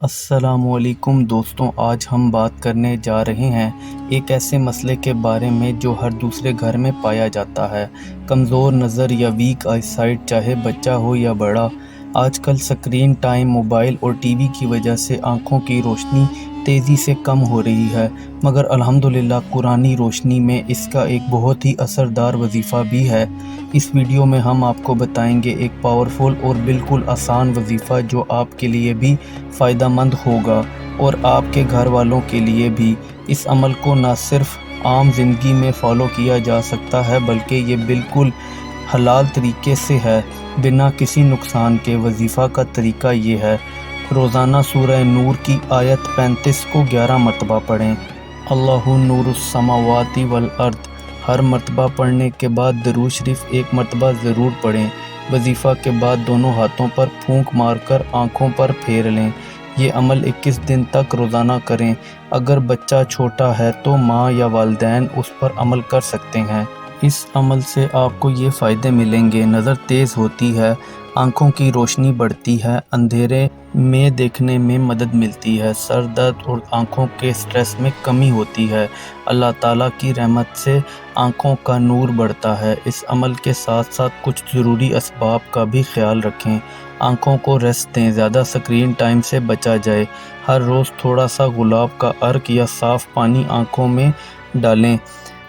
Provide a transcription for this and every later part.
السلام علیکم دوستوں، آج ہم بات کرنے جا رہے ہیں ایک ایسے مسئلے کے بارے میں جو ہر دوسرے گھر میں پایا جاتا ہے۔ کمزور نظر یا ویک آئی سائٹ، چاہے بچہ ہو یا بڑا۔ آج کل سکرین ٹائم، موبائل اور ٹی وی کی وجہ سے آنکھوں کی روشنی تیزی سے کم ہو رہی ہے، مگر الحمدللہ قرآنی روشنی میں اس کا ایک بہت ہی اثردار وظیفہ بھی ہے۔ اس ویڈیو میں ہم آپ کو بتائیں گے ایک پاورفل اور بالکل آسان وظیفہ جو آپ کے لیے بھی فائدہ مند ہوگا اور آپ کے گھر والوں کے لیے بھی۔ اس عمل کو نہ صرف عام زندگی میں فالو کیا جا سکتا ہے بلکہ یہ بالکل حلال طریقے سے ہے، بنا کسی نقصان کے۔ وظیفہ کا طریقہ یہ ہے: روزانہ سورہ نور کی آیت 35 کو 11 مرتبہ پڑھیں۔ اللہ نور السماوات والارض، ہر مرتبہ پڑھنے کے بعد درود شریف ایک مرتبہ ضرور پڑھیں۔ وظیفہ کے بعد دونوں ہاتھوں پر پھونک مار کر آنکھوں پر پھیر لیں۔ یہ عمل 21 دن تک روزانہ کریں۔ اگر بچہ چھوٹا ہے تو ماں یا والدین اس پر عمل کر سکتے ہیں۔ اس عمل سے آپ کو یہ فائدے ملیں گے: نظر تیز ہوتی ہے، آنکھوں کی روشنی بڑھتی ہے، اندھیرے میں دیکھنے میں مدد ملتی ہے، سر درد اور آنکھوں کے سٹریس میں کمی ہوتی ہے، اللہ تعالیٰ کی رحمت سے آنکھوں کا نور بڑھتا ہے۔ اس عمل کے ساتھ ساتھ کچھ ضروری اسباب کا بھی خیال رکھیں۔ آنکھوں کو ریسٹ دیں، زیادہ سکرین ٹائم سے بچا جائے۔ ہر روز تھوڑا سا گلاب کا عرق یا صاف پانی آنکھوں میں ڈالیں۔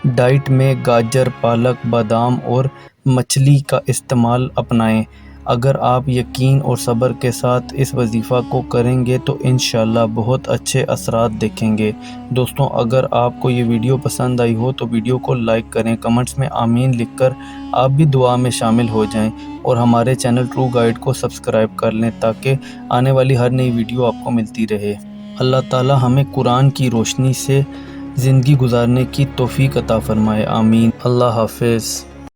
ڈائٹ میں گاجر، پالک، بادام اور مچھلی کا استعمال اپنائیں۔ اگر آپ یقین اور صبر کے ساتھ اس وظیفہ کو کریں گے تو انشاءاللہ بہت اچھے اثرات دیکھیں گے۔ دوستوں، اگر آپ کو یہ ویڈیو پسند آئی ہو تو ویڈیو کو لائک کریں، کمنٹس میں آمین لکھ کر آپ بھی دعا میں شامل ہو جائیں اور ہمارے چینل ٹرو گائیڈ کو سبسکرائب کر لیں تاکہ آنے والی ہر نئی ویڈیو آپ کو ملتی رہے۔ اللہ تعالی ہمیں قرآن کی روشنی سے زندگی گزارنے کی توفیق عطا فرمائے، آمین۔ اللہ حافظ۔